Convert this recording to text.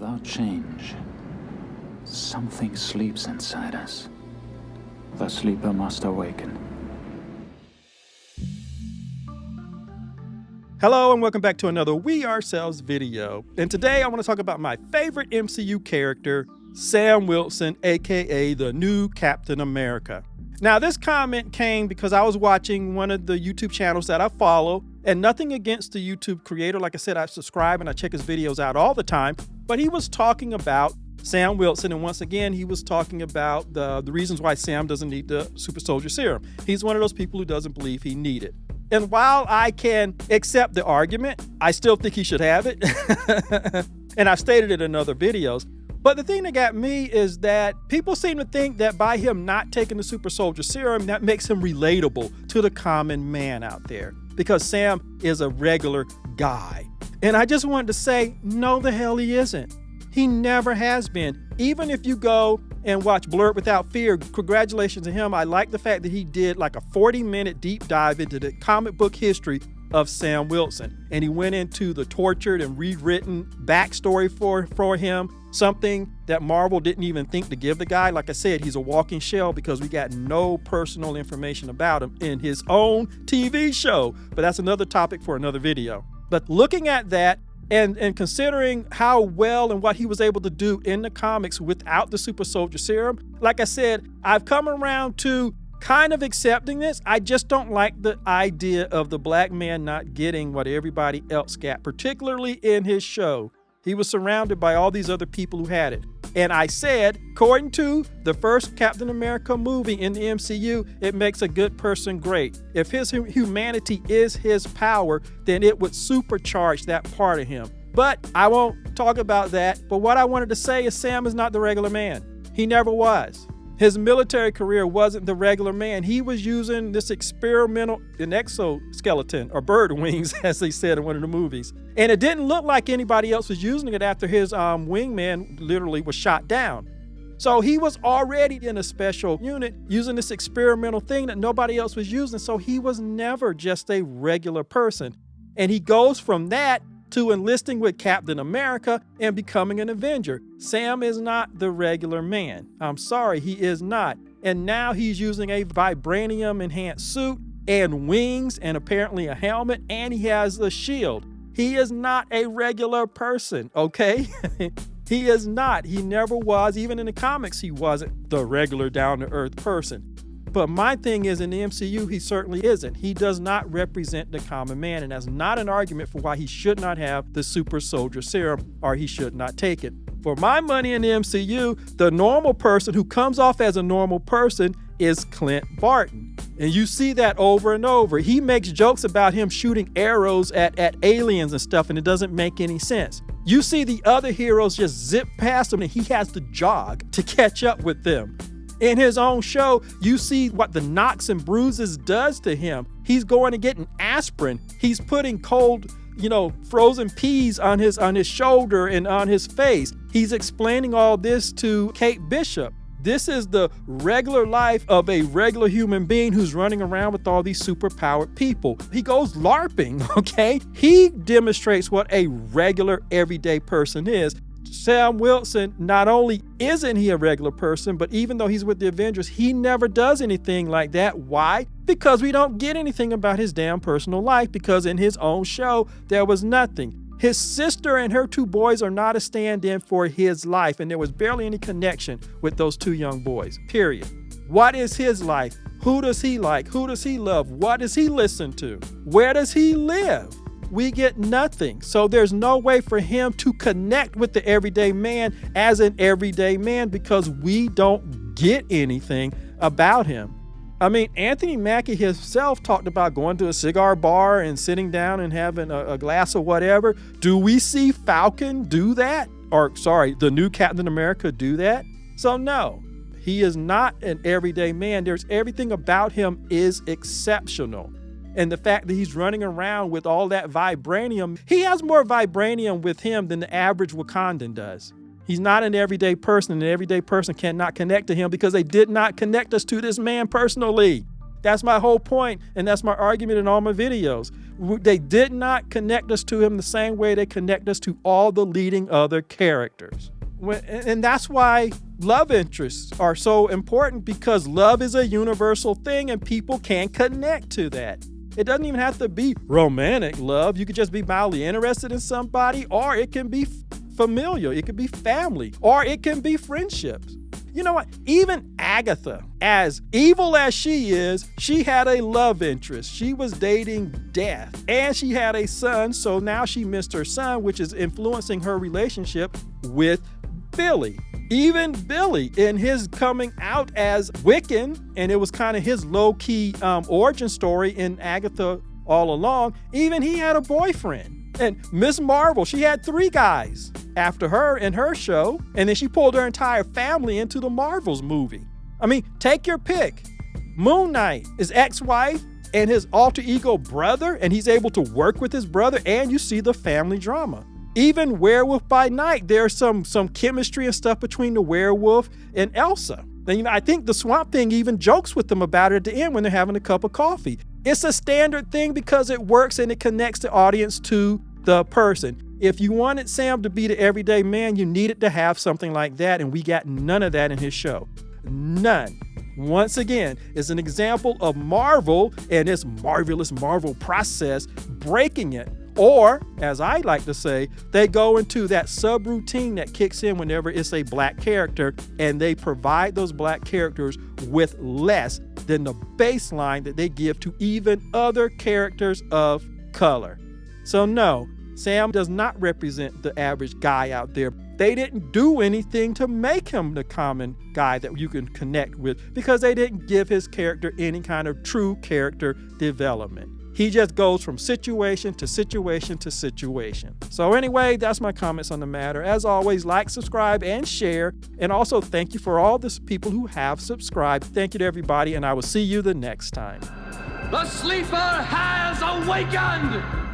Without change, something sleeps inside us. The sleeper must awaken. Hello and welcome back to another We Ourselves video. And today I want to talk about my favorite MCU character, Sam Wilson, aka the new Captain America. Now this comment came because I was watching one of the YouTube channels that I follow, and nothing against the YouTube creator. Like I said, I subscribe and I check his videos out all the time, but he was talking about Sam Wilson, and once again, he was talking about the reasons why Sam doesn't need the super soldier serum. He's one of those people who doesn't believe he need it. And while I can accept the argument, I still think he should have it. And I've stated it in other videos. But the thing that got me is that people seem to think that by him not taking the super soldier serum, that makes him relatable to the common man out there. Because Sam is a regular guy. And I just wanted to say, no, the hell he isn't. He never has been. Even if you go and watch Blurred Without Fear, congratulations to him. I like the fact that he did like a 40-minute deep dive into the comic book history of Sam Wilson. And he went into the tortured and rewritten backstory for him, something that Marvel didn't even think to give the guy. Like I said, he's a walking shell because we got no personal information about him in his own TV show. But that's another topic for another video. But looking at that, and considering how well and what he was able to do in the comics without the super soldier serum, like I said, I've come around to kind of accepting this. I just don't like the idea of the black man not getting what everybody else got, particularly in his show. He was surrounded by all these other people who had it. And I said, according to the first Captain America movie in the MCU, it makes a good person great. If his humanity is his power, then it would supercharge that part of him. But I won't talk about that. But what I wanted to say is Sam is not the regular man. He never was. His military career wasn't the regular man. He was using this experimental exoskeleton, or bird wings, as they said in one of the movies. And it didn't look like anybody else was using it after his wingman literally was shot down. So he was already in a special unit using this experimental thing that nobody else was using. So he was never just a regular person. And he goes from that to enlisting with Captain America and becoming an Avenger. Sam is not the regular man. I'm sorry, he is not. And now he's using a vibranium enhanced suit and wings and apparently a helmet, and he has a shield. He is not a regular person, okay? He is not. He never was. Even in the comics, he wasn't the regular down-to-earth person. But my thing is, in the MCU, he certainly isn't. He does not represent the common man, and that's not an argument for why he should not have the super soldier serum or he should not take it. For my money in the MCU, the normal person who comes off as a normal person is Clint Barton. And you see that over and over. He makes jokes about him shooting arrows at aliens and stuff, and it doesn't make any sense. You see the other heroes just zip past him, and he has to jog to catch up with them. In his own show, you see what the knocks and bruises does to him. He's going to get an aspirin. He's putting cold, frozen peas on his shoulder and on his face. He's explaining all this to Kate Bishop. This is the regular life of a regular human being who's running around with all these superpowered people. He goes LARPing, okay? He demonstrates what a regular everyday person is. Sam Wilson, not only isn't he a regular person, but even though he's with the Avengers, he never does anything like that. Why? Because we don't get anything about his damn personal life, because in his own show, there was nothing. His sister and her two boys are not a stand-in for his life, and there was barely any connection with those two young boys, period. What is his life? Who does he like? Who does he love? What does he listen to? Where does he live? We get nothing. So there's no way for him to connect with the everyday man as an everyday man, because we don't get anything about him. I mean, Anthony Mackie himself talked about going to a cigar bar and sitting down and having a glass of whatever. Do we see Falcon do that? The new Captain America do that? So no, he is not an everyday man. Everything about him is exceptional. And the fact that he's running around with all that vibranium, he has more vibranium with him than the average Wakandan does. He's not an everyday person, and an everyday person cannot connect to him because they did not connect us to this man personally. That's my whole point, and that's my argument in all my videos. They did not connect us to him the same way they connect us to all the leading other characters. And that's why love interests are so important, because love is a universal thing and people can connect to that. It doesn't even have to be romantic love. You could just be mildly interested in somebody, or it can be familial, it could be family, or it can be friendships. You know what? Even Agatha, as evil as she is, she had a love interest. She was dating Death, and she had a son, so now she missed her son, which is influencing her relationship with Billy. Even Billy, in his coming out as Wiccan, and it was kind of his low-key origin story in Agatha all along, even he had a boyfriend. And Miss Marvel, she had 3 guys after her in her show, and then she pulled her entire family into the Marvels movie. I mean, take your pick. Moon Knight is ex-wife and his alter ego brother, and he's able to work with his brother, and you see the family drama. Even Werewolf by Night, there's some chemistry and stuff between the werewolf and Elsa. And I think the Swamp Thing even jokes with them about it at the end when they're having a cup of coffee. It's a standard thing because it works and it connects the audience to the person. If you wanted Sam to be the everyday man, you needed to have something like that, and we got none of that in his show. None. Once again, it's an example of Marvel and its marvelous Marvel process breaking it. Or, as I like to say, they go into that subroutine that kicks in whenever it's a black character, and they provide those black characters with less than the baseline that they give to even other characters of color. So no, Sam does not represent the average guy out there. They didn't do anything to make him the common guy that you can connect with, because they didn't give his character any kind of true character development. He just goes from situation to situation to situation. So anyway, that's my comments on the matter. As always, like, subscribe, and share. And also thank you for all the people who have subscribed. Thank you to everybody, and I will see you the next time. The sleeper has awakened!